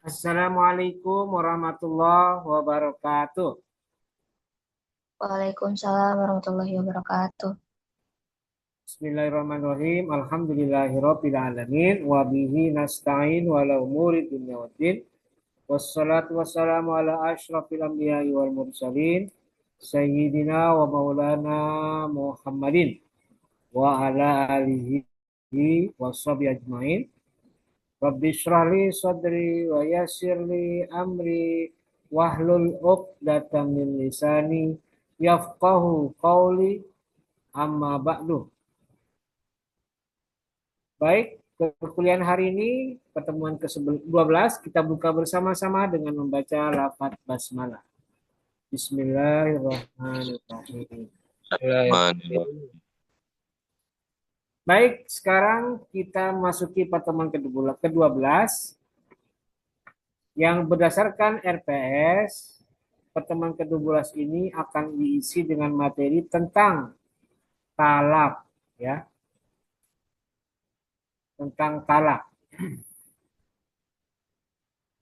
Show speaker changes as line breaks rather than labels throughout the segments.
Assalamualaikum warahmatullahi wabarakatuh.
Waalaikumsalam warahmatullahi wabarakatuh.
Bismillahirrahmanirrahim. Alhamdulillahirabbil alamin wa bihi nasta'in wa la umuri dunya waddin. Wassalatu wassalamu ala asyrafil anbiya'i wal mursalin sayyidina wa maulana Muhammadin wa ala alihi wa sahbihi ajmain. Rabbi shrah li sadri wa yassir li amri wahlul 'uqdatam min lisani yafqahu qawli. Amma ba'du. Baik, perkuliahan hari ini pertemuan ke-12 kita buka bersama-sama dengan membaca lafaz basmalah. Bismillahirrahmanirrahim.
Bismillahirrahmanirrahim.
Baik, sekarang kita masuki pertemuan ke-12 yang berdasarkan RPS. Pertemuan ke-12 ini akan diisi dengan materi tentang talak, ya, tentang talak.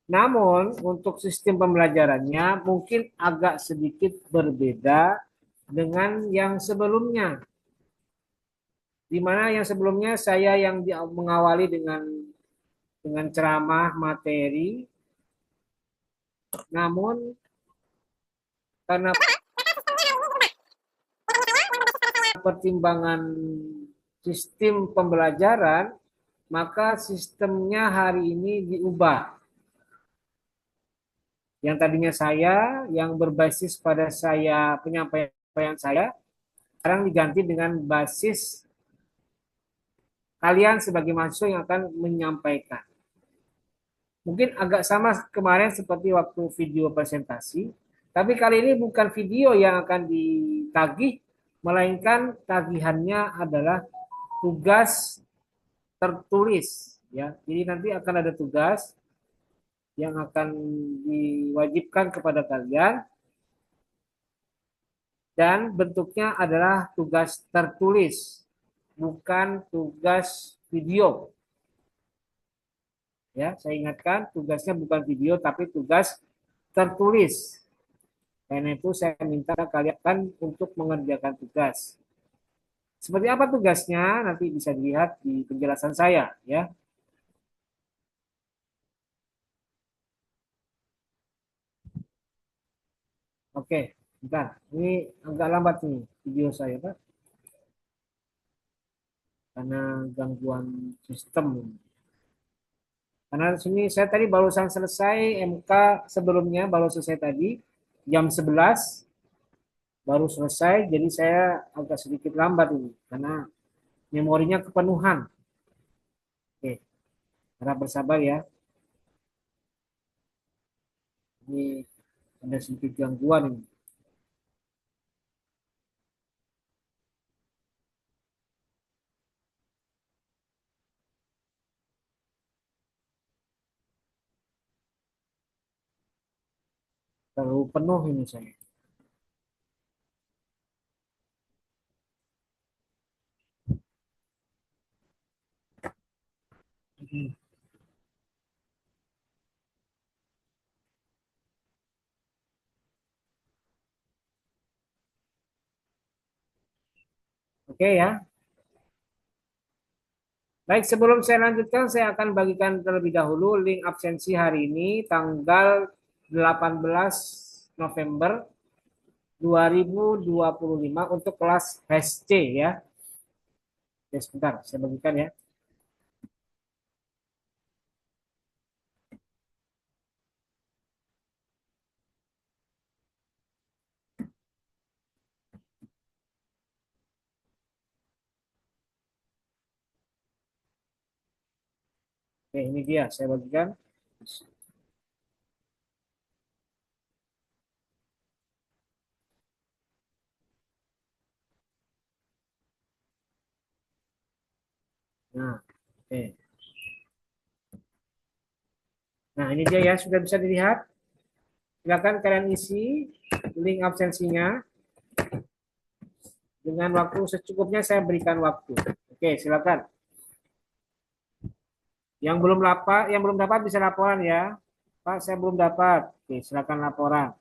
Namun untuk sistem pembelajarannya mungkin agak sedikit berbeda dengan yang sebelumnya. Di mana yang sebelumnya saya yang mengawali dengan ceramah materi. Namun karena pertimbangan sistem pembelajaran, maka sistemnya hari ini diubah. Yang tadinya saya yang berbasis pada saya penyampaian saya sekarang diganti dengan basis kalian sebagai mahasiswa yang akan menyampaikan. Mungkin agak sama kemarin seperti waktu video presentasi, tapi kali ini bukan video yang akan ditagih, melainkan tagihannya adalah tugas tertulis, ya. Jadi nanti akan ada tugas yang akan diwajibkan kepada kalian dan bentuknya adalah tugas tertulis, bukan tugas video. Ya, saya ingatkan tugasnya bukan video tapi tugas tertulis. Karena itu saya minta kalian untuk mengerjakan tugas. Seperti apa tugasnya nanti bisa dilihat di penjelasan saya, ya. Oke, bentar. Ini agak lambat nih video saya, Pak. Karena gangguan sistem. Karena sini saya tadi barusan selesai MK sebelumnya baru selesai tadi jam 11 baru selesai, jadi saya agak sedikit lambat ini karena memorinya kepenuhan. Oke, harap bersabar ya. Ini ada sedikit gangguan ini. Terlalu penuh ini saya. Oke ya. Baik, sebelum saya lanjutkan, saya akan bagikan terlebih dahulu link absensi hari ini, tanggal 18 November 2025 untuk kelas HSC ya. Oke, sebentar, saya bagikan ya. Oke, ini dia, saya bagikan. Nah, oke. Nah, ini dia ya, sudah bisa dilihat. Silakan kalian isi link absensinya. Dengan waktu secukupnya saya berikan waktu. Oke, silakan. Yang belum dapat bisa laporan ya. Pak, saya belum dapat. Oke, silakan laporan.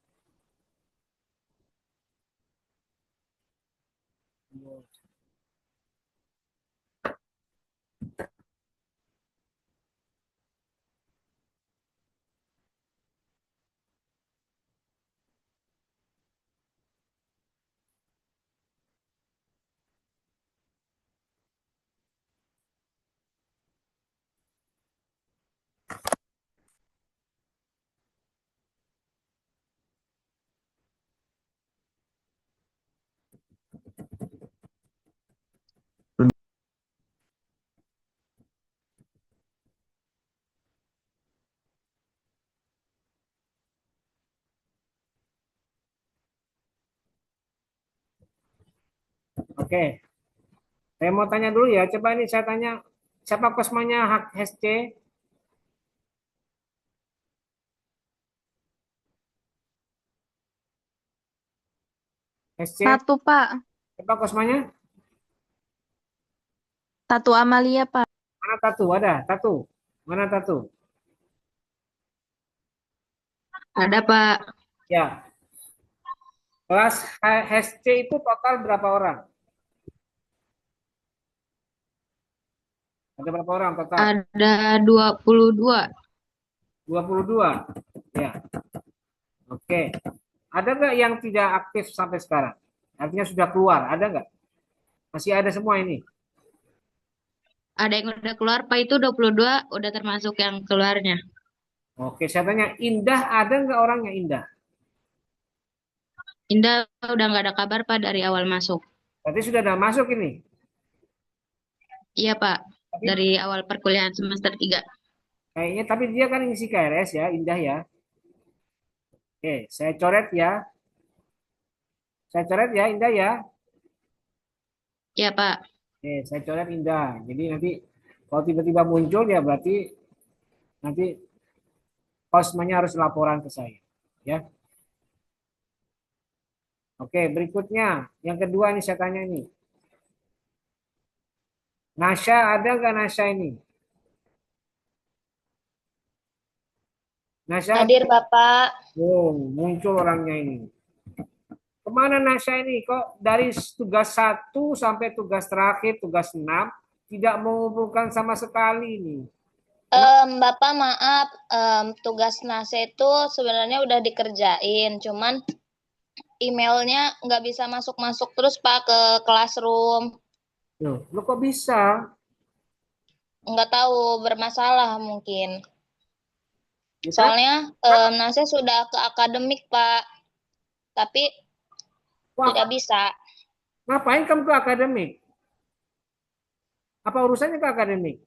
Oke, saya mau tanya dulu ya. Coba ini saya tanya, siapa kosmanya hak HC? HC,
Satu, Pak.
siapa kosmanya?
Satu Amalia, Pak.
Mana Tatu? Ada, Tatu. Mana Tatu?
Ada, Pak.
Ya, kelas HC itu total berapa orang? Ada berapa orang total?
Ada 22.
22. Ya, oke. Ada nggak yang tidak aktif sampai sekarang? Artinya sudah keluar, ada nggak? Masih ada semua ini?
Ada yang udah keluar, Pak. Itu 22 udah termasuk yang keluarnya.
Oke, saya tanya, Indah ada nggak orangnya Indah?
Indah udah nggak ada kabar, Pak, dari awal masuk.
Berarti sudah ada masuk ini.
Iya, Pak.
Tapi
Dari awal perkuliahan semester 3.
kayaknya, tapi dia kan ngisi KRS ya, Indah ya. Oke, saya coret ya. Saya coret ya, Indah ya.
Iya, Pak.
Oke, saya coret Indah. Jadi nanti kalau tiba-tiba muncul ya berarti nanti kosmanya harus laporan ke saya. Ya. Oke, berikutnya. Yang kedua nih saya tanya ini. Nasya ada nggak Nasya ini? Nasya?
Hadir Bapak.
Oh, muncul orangnya ini. Kemana Nasya ini? Kok dari tugas 1 sampai tugas terakhir, tugas 6, tidak mengumpulkan sama sekali ini.
Bapak maaf, tugas NASE itu sebenarnya udah dikerjain, cuman emailnya nggak bisa masuk-masuk terus Pak ke classroom.
Loh, kok bisa?
Nggak tahu, bermasalah mungkin.
Bisa?
Soalnya NASE sudah ke akademik Pak, tapi
Wah,
tidak bisa.
ngapain kamu ke akademik? Apa urusannya ke akademik?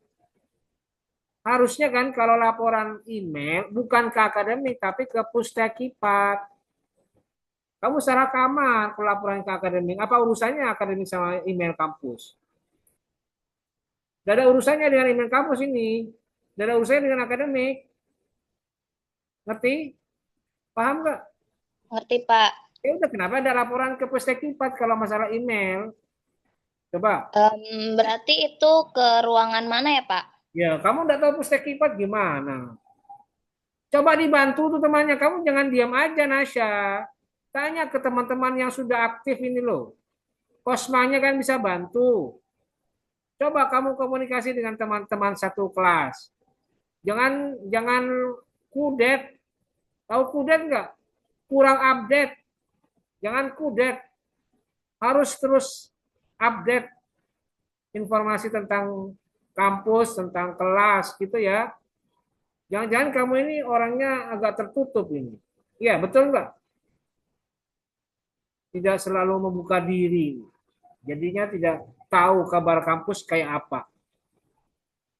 Harusnya kan kalau laporan email bukan ke akademik tapi ke Pustekipat. Kamu salah kamar kalau laporan ke akademik. Apa urusannya akademik sama email kampus? Tidak ada urusannya dengan email kampus ini. Tidak ada urusannya dengan akademik. Ngerti? Paham nggak?
Ngerti Pak?
Ya udah, kenapa ada laporan ke Pustekipat kalau masalah email? Coba.
Berarti itu ke ruangan mana ya Pak?
Ya, kamu nggak tahu Pustekipat gimana? Coba dibantu tuh temannya. Kamu jangan diam aja, Nasya. Tanya ke teman-teman yang sudah aktif ini loh. Kosmanya kan bisa bantu. Coba kamu komunikasi dengan teman-teman satu kelas. Jangan jangan kudet. Tahu kudet nggak? Kurang update. Jangan kudet. Harus terus update informasi tentang kampus, tentang kelas gitu ya. Jangan-jangan kamu ini orangnya agak tertutup ini. Iya, betul nggak? Tidak selalu membuka diri. Jadinya tidak tahu kabar kampus kayak apa.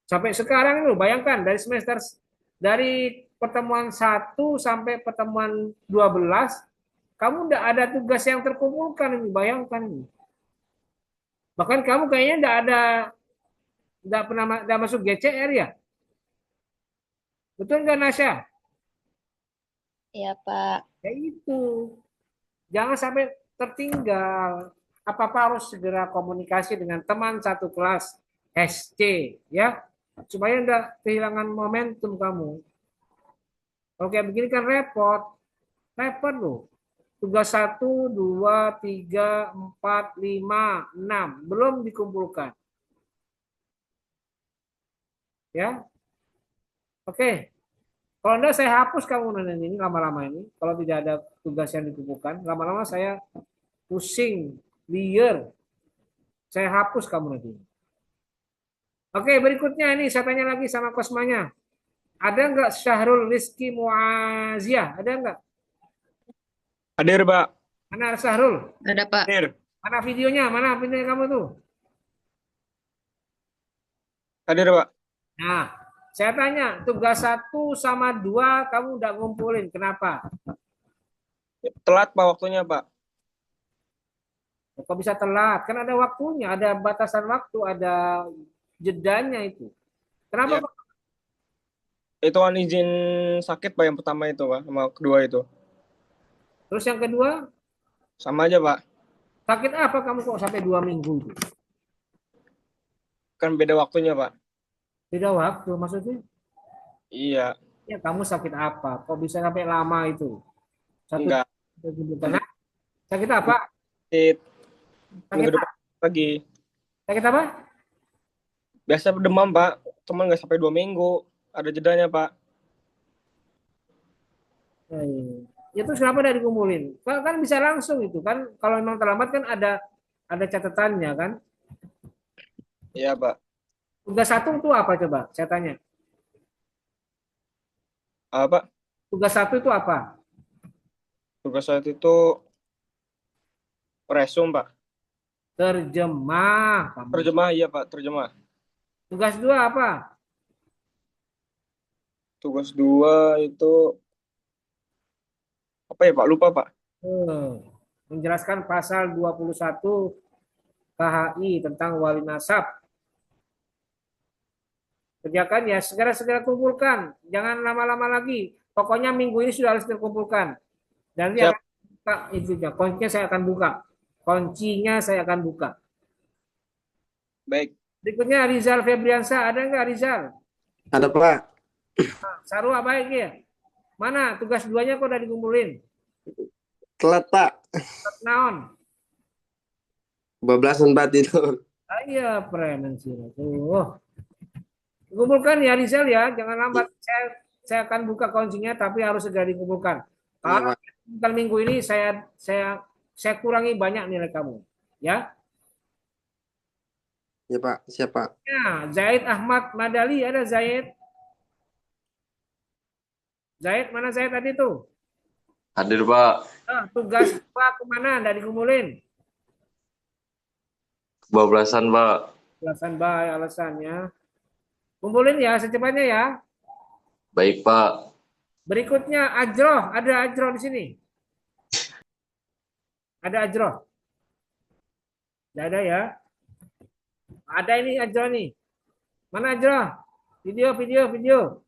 Sampai sekarang itu bayangkan dari pertemuan 1 sampai pertemuan 12, kamu tidak ada tugas yang terkumpulkan ini, bayangkan ini. Bahkan kamu kayaknya tidak pernah tidak masuk GCR ya? Betul nggak Nasya?
Iya Pak.
Ya itu. Jangan sampai tertinggal. Apa-apa harus segera komunikasi dengan teman satu kelas SC ya, supaya enggak kehilangan momentum kamu. Kalau kayak begini kan repot. Repot loh. Tugas 1, 2, 3, 4, 5, 6. Belum dikumpulkan. Ya, oke. Kalau enggak saya hapus kamu nanti ini lama-lama ini. Kalau tidak ada tugas yang dikumpulkan, lama-lama saya pusing, liar. Saya hapus kamu nanti. Oke, berikutnya ini saya tanya lagi sama Kosmanya. Ada nggak Syahrul Rizki Muaziah? Ada nggak?
Hadir, Pak.
Mana Syahrul?
Ada, Pak.
Hadir.
Mana videonya? Mana videonya kamu tuh?
Hadir, Pak.
Nah, saya tanya, tugas 1 sama 2 kamu udah ngumpulin. Kenapa?
Telat, Pak, waktunya, Pak.
Kok bisa telat? Kan ada waktunya, ada batasan waktu, ada jedanya itu. Kenapa,
Ya.
Pak?
Itu kan izin sakit, Pak, yang pertama itu, Pak. Sama kedua itu.
Terus yang kedua,
Sama aja, Pak.
sakit apa kamu kok sampai 2 minggu itu?
Kan beda waktunya, Pak.
Beda waktu maksudnya?
Iya.
Ya kamu sakit apa? Kok bisa sampai lama itu? Satu
Enggak.
karena sakit apa?
Sakit.
Sakit
Minggu
apa?
depan lagi.
Sakit apa?
Biasa demam, Pak. Cuman nggak sampai 2 minggu. Ada jedanya, Pak.
Itu kenapa udah dikumpulin? Kan bisa langsung itu kan. Kalau memang terlambat kan ada catatannya kan.
Iya, Pak.
Tugas 1 itu apa coba? Saya tanya.
Pak?
Tugas 1 itu apa?
Tugas saat itu resum, Pak.
Terjemah. Kamu.
Terjemah, iya, Pak. Terjemah.
Tugas 2 apa?
Tugas 2 itu apa ya, Pak? Lupa, Pak.
Menjelaskan pasal 21 KHI tentang wali nasab. Kerjakan ya, segera-segera kumpulkan. Jangan lama-lama lagi. Pokoknya minggu ini sudah harus terkumpulkan. Dan dia
Siap.
akan buka intinya. Kuncinya saya akan buka. Kuncinya saya akan buka.
Baik.
Berikutnya Rizal Febriansa. Ada nggak Rizal?
Ada, Pak.
Sarua baik ya. Mana tugas 2-nya kok udah dikumpulin?
Telat, Pak.
Naon?
12-an, Pak, tidur.
Iya, premen sih. Kumpulkan ya Rizal ya, jangan lambat. Saya akan buka kuncinya, tapi harus segera dikumpulkan.
Iya,
Kalau
Pak.
bukan minggu ini saya kurangi banyak nilai kamu, ya.
Ya, Pak. Siap, Pak.
Ya, Zaid Ahmad Madali ada Zaid. Zaid mana Zaid tadi tuh?
Hadir, Pak.
Tugas Pak kemana? Nggak dikumpulin.
Kebablasan, Pak.
Alasan baik alasannya. Kumpulin ya secepatnya ya.
Baik, Pak.
Berikutnya Ajroh, ada Ajroh di sini. Ada Ajroh. Tidak ada ya. Ada ini Ajroh nih. Mana Ajroh? Video.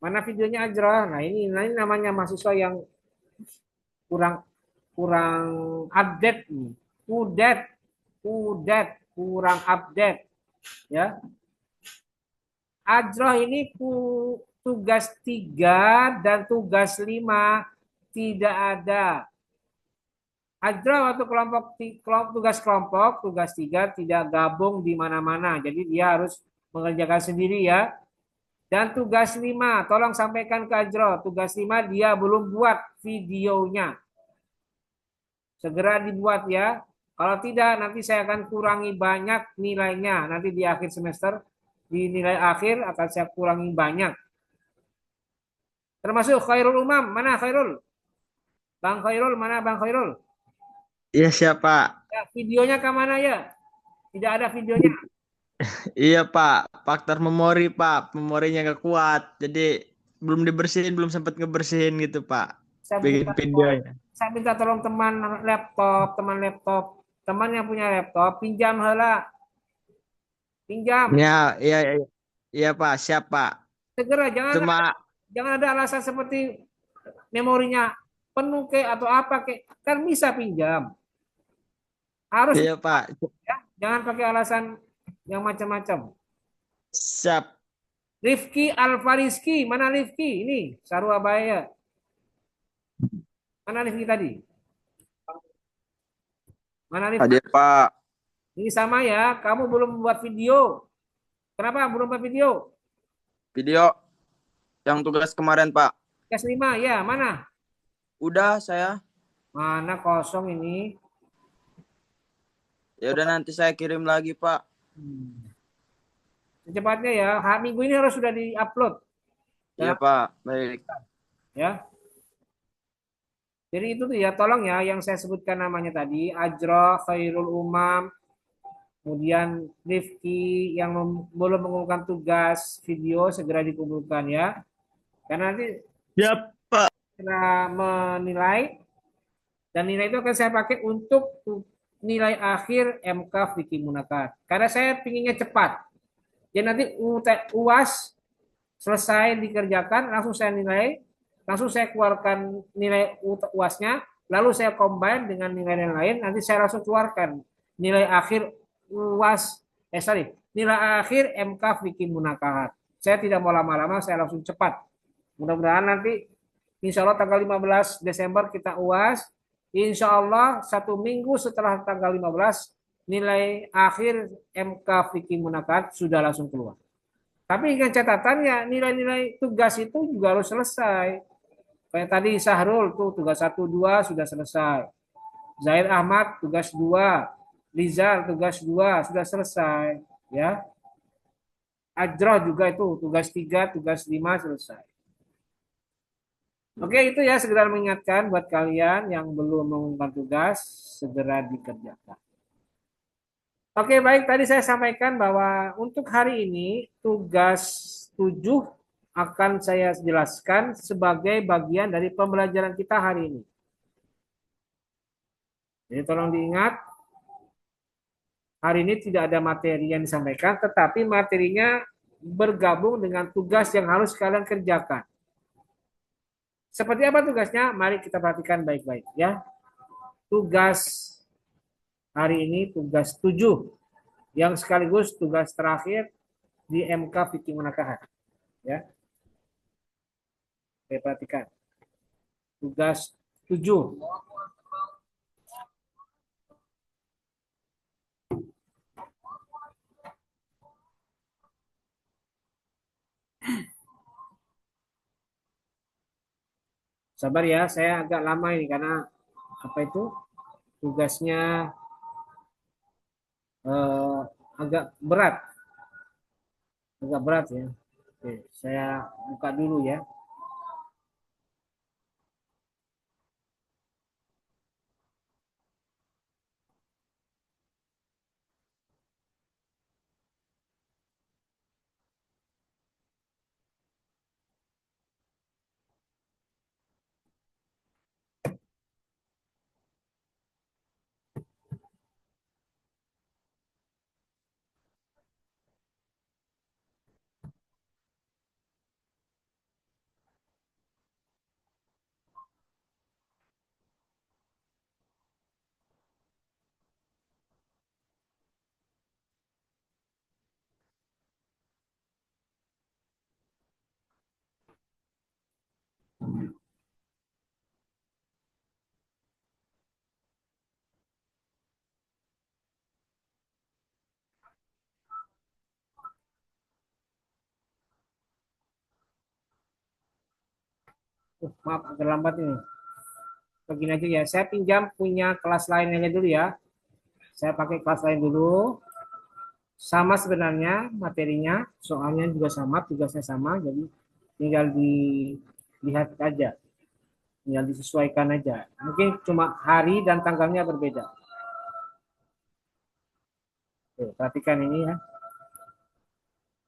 Mana videonya Ajroh? Nah ini namanya mahasiswa yang kurang update nih. Kurang update ya. Ajroh ini tugas 3 dan tugas 5 tidak ada. Ajroh waktu tugas 3 tidak gabung di mana-mana. Jadi dia harus mengerjakan sendiri ya. Dan tugas 5, tolong sampaikan ke Ajroh. Tugas 5 dia belum buat videonya. Segera dibuat ya. Kalau tidak nanti saya akan kurangi banyak nilainya. Nanti di akhir semester, di nilai akhir akan saya kurangi banyak. Termasuk Khairul Umam. Mana Khairul? Bang Khairul, mana Bang Khairul?
Iya siapa?
Ya, videonya ke mana ya? Tidak ada videonya.
Iya Pak, faktor memori Pak, memorinya nggak kuat, jadi belum dibersihin, belum sempat ngebersihin gitu Pak, bikin videonya.
Saya minta tolong teman laptop, teman yang punya laptop, pinjam heula. Pinjam.
Ya, iya Pak, siap Pak.
Segera, jangan ada alasan seperti memorinya penuh atau apa kan bisa pinjam. Harus
iya Pak.
Ya, jangan pakai alasan yang macam-macam.
Siap.
Rifki Alfariski, mana Rifki? Ini Sarwabaya. Mana Rifki tadi? Mana Rifki?
Hadir, Pak.
Ini sama ya, kamu belum membuat video. Kenapa belum membuat video?
Video yang tugas kemarin, Pak.
Tes 5 ya, mana?
Udah saya.
Mana kosong ini?
Ya udah nanti saya kirim lagi, Pak.
Secepatnya ya, minggu ini harus sudah di-upload.
Iya, Pak. Baik.
Ya. Jadi itu tuh ya, tolong ya yang saya sebutkan namanya tadi, Ajro, Khairul Umam, kemudian Rifki yang belum mengumpulkan tugas video segera dikumpulkan ya. Karena nanti
Siap, Pak.
kita menilai dan nilai itu akan saya pakai untuk nilai akhir MK Fikih Munakat. Karena saya pinginnya cepat. Jadi nanti UAS selesai dikerjakan, langsung saya nilai, langsung saya keluarkan nilai UASnya, lalu saya combine dengan nilai yang lain, nanti saya langsung keluarkan nilai akhir UAS, nilai akhir MK Fikih Munakahat. Saya tidak mau lama-lama, saya langsung cepat. Mudah-mudahan nanti insya Allah tanggal 15 Desember kita UAS, insya Allah 1 minggu setelah tanggal 15, nilai akhir MK Fikih Munakahat sudah langsung keluar. Tapi dengan catatannya nilai-nilai tugas itu juga harus selesai. Kayak tadi Sahrul tuh tugas 1 2 sudah selesai. Zahir Ahmad tugas 2, Rizal tugas 2 sudah selesai, ya. Ajroh juga itu tugas 3, tugas 5 selesai. Oke, itu ya sekedar mengingatkan buat kalian yang belum mengumumkan tugas segera dikerjakan. Oke, baik. Tadi saya sampaikan bahwa untuk hari ini tugas 7 akan saya jelaskan sebagai bagian dari pembelajaran kita hari ini. Jadi tolong diingat, hari ini tidak ada materi yang disampaikan, tetapi materinya bergabung dengan tugas yang harus kalian kerjakan. Seperti apa tugasnya? Mari kita perhatikan baik-baik ya. Tugas hari ini tugas 7 yang sekaligus tugas terakhir di MK Fikih Munakahat. Ya. Oke, perhatikan. Tugas 7. Sabar ya, saya agak lama ini karena apa itu? Tugasnya agak berat. Agak berat ya. Oke, saya buka dulu ya. Maaf agak lambat ini. Begini aja ya, saya pinjam punya kelas lain aja dulu ya. Saya pakai kelas lain dulu. Sama sebenarnya materinya, soalnya juga sama, tugasnya sama, jadi tinggal dilihat aja, tinggal disesuaikan aja. Mungkin cuma hari dan tanggalnya berbeda. Tuh, perhatikan ini ya.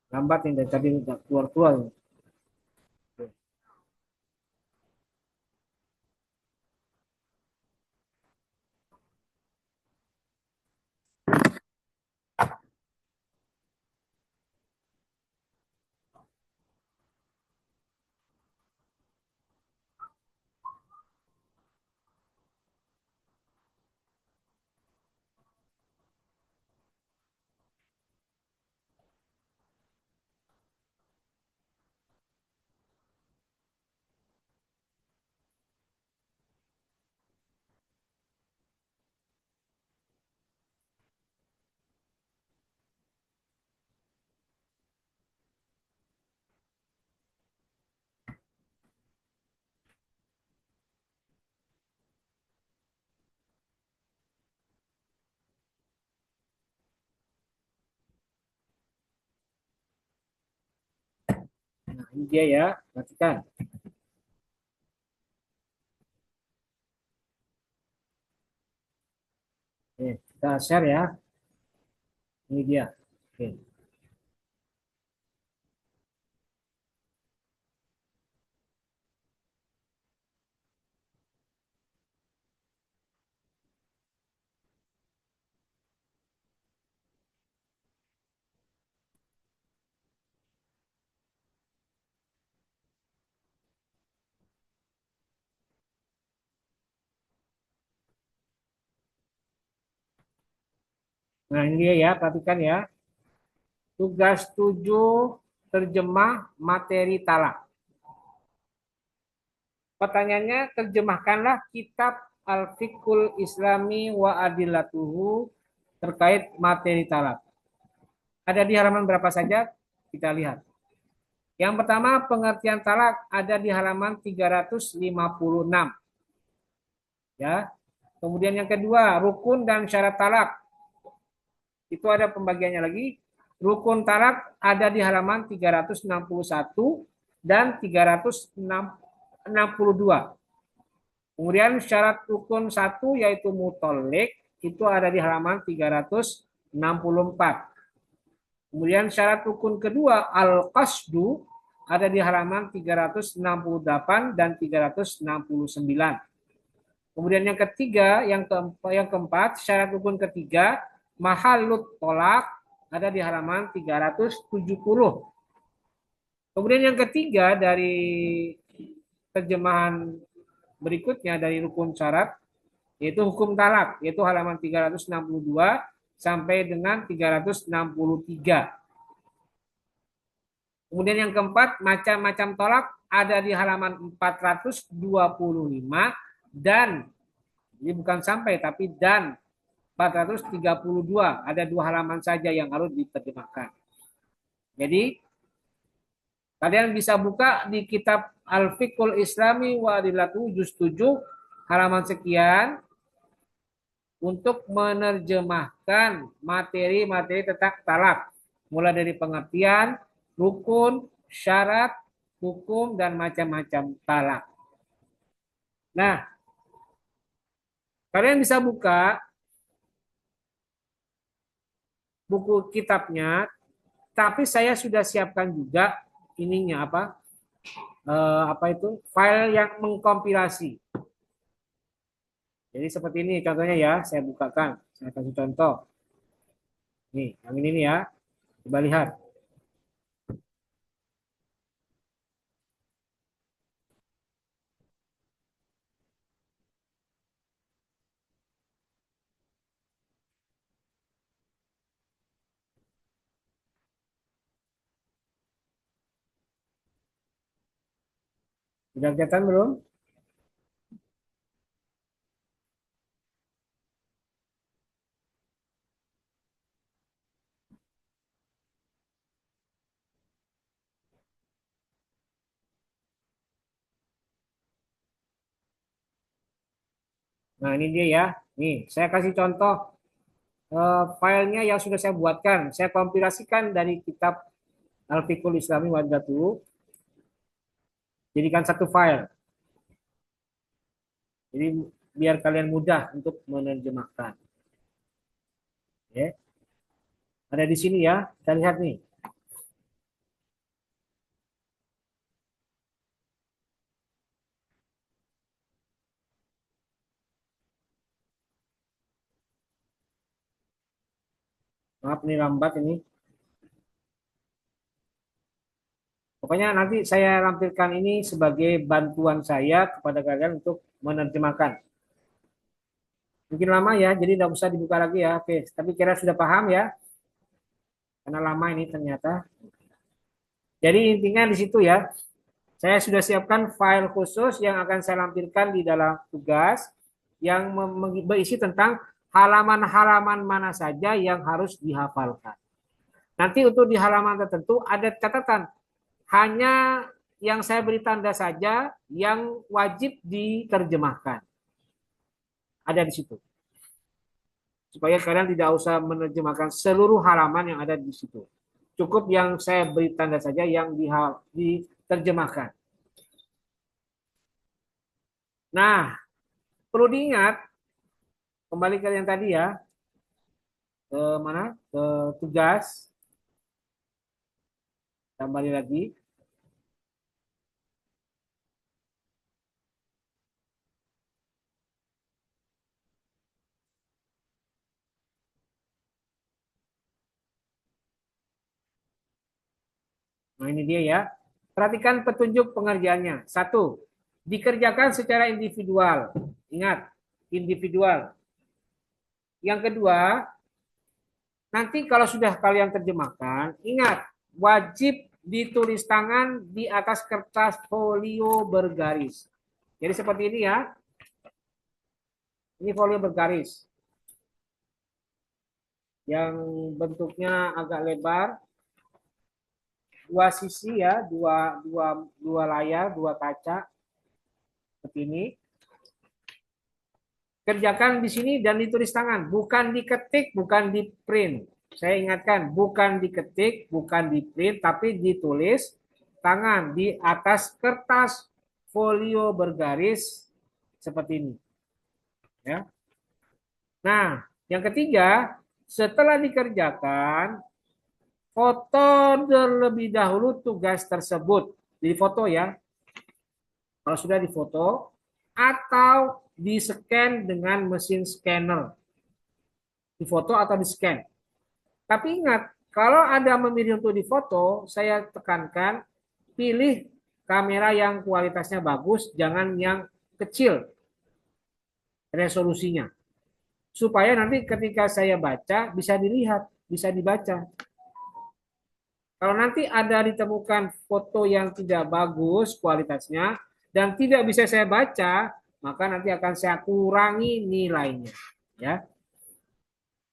Lambat ini dari tadi udah keluar-keluar. Ini dia ya, perhatikan. Oke, kita share ya. Ini dia. Oke. Nah, ini dia ya, perhatikan ya. Tugas 7, terjemah materi talak. Pertanyaannya, terjemahkanlah kitab Al-Fiqhul Islami wa Adillatuhu terkait materi talak. Ada di halaman berapa saja? Kita lihat. Yang pertama, pengertian talak ada di halaman 356. Ya. Kemudian yang kedua, rukun dan syarat talak. Itu ada pembagiannya lagi. Rukun talak ada di halaman 361 dan 362. Kemudian syarat rukun 1 yaitu mutollik itu ada di halaman 364. Kemudian syarat rukun kedua al-qasdu ada di halaman 368 dan 369. Kemudian yang ketiga, yang keempat, syarat rukun ketiga mahallut tolak ada di halaman 370. Kemudian yang ketiga dari terjemahan berikutnya dari rukun syarat yaitu hukum talak, yaitu halaman 362 sampai dengan 363. Kemudian yang keempat, macam-macam tolak ada di halaman 425 dan ini bukan sampai tapi dan 432, ada 2 halaman saja yang harus diterjemahkan. Jadi kalian bisa buka di kitab Al-Fiqhul Islami wa Adillatuhu juz 7 halaman sekian untuk menerjemahkan materi-materi tentang talak, mulai dari pengertian, rukun, syarat, hukum, dan macam-macam talak. Nah, kalian bisa buka buku kitabnya, tapi saya sudah siapkan juga ininya apa itu file yang mengkompilasi. Jadi seperti ini contohnya ya, saya bukakan, saya kasih contoh. Nih, yang ini nih ya, coba lihat. Sudah kelihatan belum? Nah, ini dia ya. Nih, saya kasih contoh filenya yang sudah saya buatkan. Saya kompilasikan dari kitab Al-Fiqhul Islami wa Adillatuhu. Jadikan satu file. Jadi biar kalian mudah untuk menerjemahkan. Oke. Ada di sini ya. Kita lihat nih. Maaf nih lambat ini. Pokoknya nanti saya lampirkan ini sebagai bantuan saya kepada kalian untuk menerjemahkan. Mungkin lama ya, jadi tidak usah dibuka lagi ya. Oke, tapi kira sudah paham ya. Karena lama ini ternyata. Jadi intinya di situ ya. Saya sudah siapkan file khusus yang akan saya lampirkan di dalam tugas yang berisi tentang halaman-halaman mana saja yang harus dihafalkan. Nanti untuk di halaman tertentu ada catatan. Hanya yang saya beri tanda saja yang wajib diterjemahkan. Ada di situ. Supaya kalian tidak usah menerjemahkan seluruh halaman yang ada di situ. Cukup yang saya beri tanda saja yang diterjemahkan terjemahkan. Nah, perlu diingat, kembali ke yang tadi ya, ke mana? Ke tugas. Kembali lagi. Nah, ini dia ya. Perhatikan petunjuk pengerjaannya. 1. Dikerjakan secara individual. Ingat, individual. Yang kedua, nanti kalau sudah kalian terjemahkan, ingat, wajib ditulis tangan di atas kertas folio bergaris. Jadi seperti ini ya. Ini folio bergaris. Yang bentuknya agak lebar. Dua sisi ya, dua layar, dua kaca. Seperti ini. Kerjakan di sini dan ditulis tangan, bukan diketik, bukan di print. Saya ingatkan, bukan diketik, bukan di print, tapi ditulis tangan di atas kertas folio bergaris seperti ini. Ya. Nah, yang ketiga, setelah dikerjakan, foto terlebih dahulu tugas tersebut. Di foto ya. Kalau sudah difoto, atau di-scan dengan mesin scanner. Difoto atau di-scan. Tapi ingat, kalau ada memilih untuk difoto, saya tekankan, pilih kamera yang kualitasnya bagus, jangan yang kecil resolusinya. Supaya nanti ketika saya baca, bisa dilihat, bisa dibaca. Kalau nanti ada ditemukan foto yang tidak bagus kualitasnya, dan tidak bisa saya baca, maka nanti akan saya kurangi nilainya. Ya,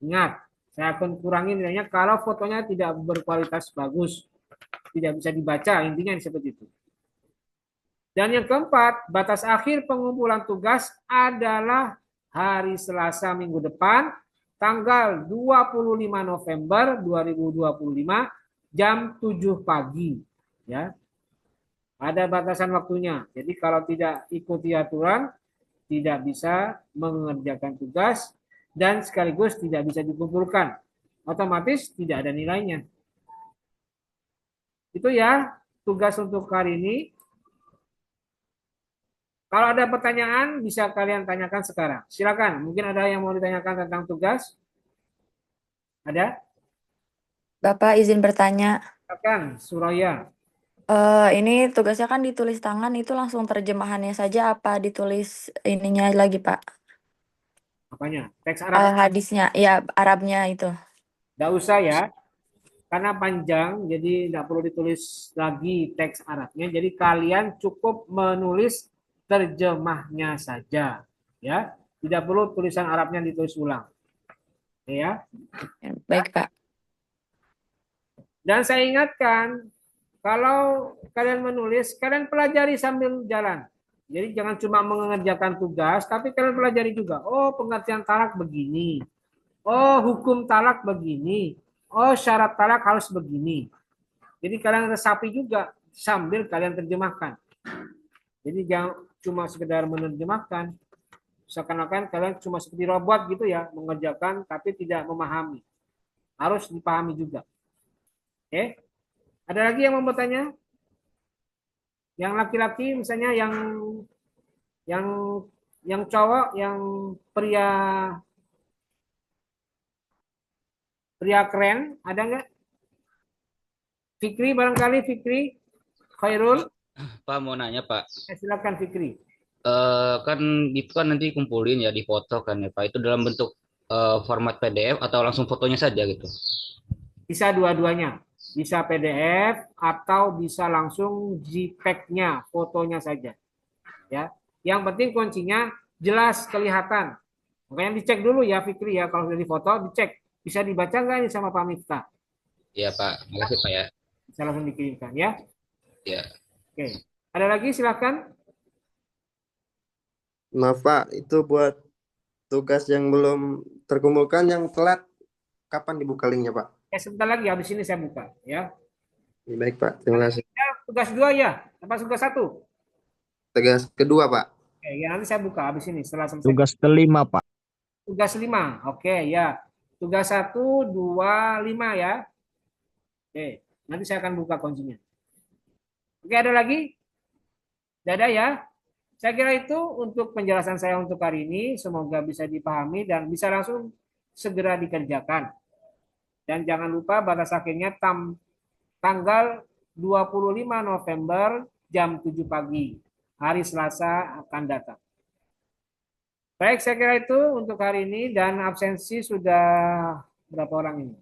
ingat, saya akan kurangi nilainya kalau fotonya tidak berkualitas bagus, tidak bisa dibaca, intinya seperti itu. Dan yang keempat, batas akhir pengumpulan tugas adalah hari Selasa minggu depan, tanggal 25 November 2025, jam 7 pagi. Ya. Ada batasan waktunya. Jadi kalau tidak ikuti aturan, tidak bisa mengerjakan tugas dan sekaligus tidak bisa dikumpulkan. Otomatis tidak ada nilainya. Itu ya tugas untuk hari ini. Kalau ada pertanyaan bisa kalian tanyakan sekarang. Silakan. Mungkin ada yang mau ditanyakan tentang tugas? Ada?
Bapak izin bertanya.
Silakan, Suraya.
Ini tugasnya kan ditulis tangan, itu langsung terjemahannya saja apa ditulis ininya lagi, Pak?
Apanya? Teks Arab.
Hadisnya, ya Arabnya itu.
Nggak usah ya. Karena panjang, jadi tidak perlu ditulis lagi teks Arabnya. Jadi kalian cukup menulis terjemahnya saja. Ya, tidak perlu tulisan Arabnya ditulis ulang. Ya.
Baik, Pak.
Dan saya ingatkan, kalau kalian menulis, kalian pelajari sambil jalan. Jadi jangan cuma mengerjakan tugas, tapi kalian pelajari juga. Oh, pengertian talak begini. Oh, hukum talak begini. Oh, syarat talak harus begini. Jadi kalian resapi juga sambil kalian terjemahkan. Jadi jangan cuma sekedar menerjemahkan. Seakan-akan kalian cuma seperti robot gitu ya, mengerjakan tapi tidak memahami. Harus dipahami juga. Oke? Ada lagi yang mau bertanya? Yang laki-laki misalnya yang cowok, yang pria keren, ada nggak? Fikri barangkali, Fikri, Khairul.
Pak mau nanya Pak.
Silakan Fikri.
Kan itu kan nanti kumpulin ya di foto kan ya Pak. Itu dalam bentuk format PDF atau langsung fotonya saja gitu?
Bisa dua-duanya. Bisa PDF atau bisa langsung JPEG-nya, fotonya saja. Ya. Yang penting kuncinya jelas kelihatan. Makanya dicek dulu ya Fikri ya, kalau sudah difoto dicek. Bisa dibaca nggak ini sama Pak Miftah?
Iya Pak, makasih Pak ya.
Bisa langsung dikirimkan ya.
Ya.
Oke. Ada lagi silakan.
Maaf Pak, itu buat tugas yang belum terkumpulkan yang telat, kapan dibuka linknya Pak?
Sebentar lagi habis ini saya buka ya.
Baik Pak, terima kasih.
Tugas 2 ya. Apa tugas 1?
Tugas kedua, Pak.
Oke, ya nanti saya buka habis ini setelah selesai.
Tugas kelima, Pak.
Tugas 5. Oke, ya. Tugas 1, 2, 5 ya. Oke, nanti saya akan buka kuncinya. Oke, ada lagi? Tidak ada ya? Saya kira itu untuk penjelasan saya untuk hari ini. Semoga bisa dipahami dan bisa langsung segera dikerjakan. Dan jangan lupa batas akhirnya tanggal 25 November jam 7 pagi. Hari Selasa akan datang. Baik, saya kira itu untuk hari ini dan absensi sudah berapa orang ini?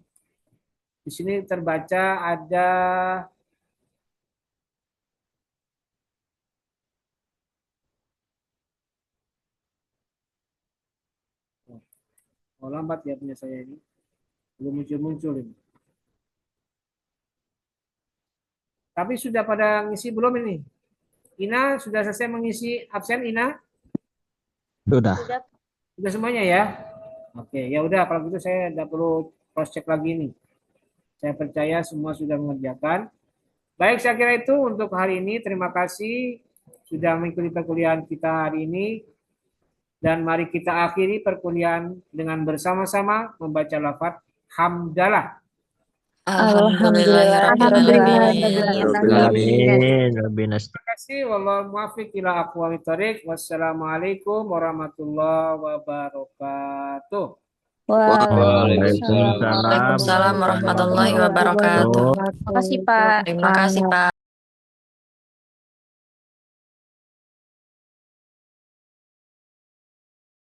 Di sini terbaca ada lambat ya punya saya ini. Belum muncul-muncul ini. Tapi sudah pada ngisi belum ini? Ina sudah selesai mengisi absen Ina?
Sudah.
Sudah semuanya ya? Oke, ya udah kalau gitu saya tidak perlu cross check lagi nih. Saya percaya semua sudah mengerjakan. Baik, saya kira itu untuk hari ini. Terima kasih sudah mengikuti perkuliahan kita hari ini. Dan mari kita akhiri perkuliahan dengan bersama-sama membaca lafaz hamdalah.
Amin.
Terima kasih. Wallahu muwaffiq ila aqwamit thoriq. Wassalamualaikum warahmatullahi wabarakatuh.
Waalaikumsalam warahmatullahi wabarakatuh.
Terima kasih, Pak.
Terima kasih, Pak.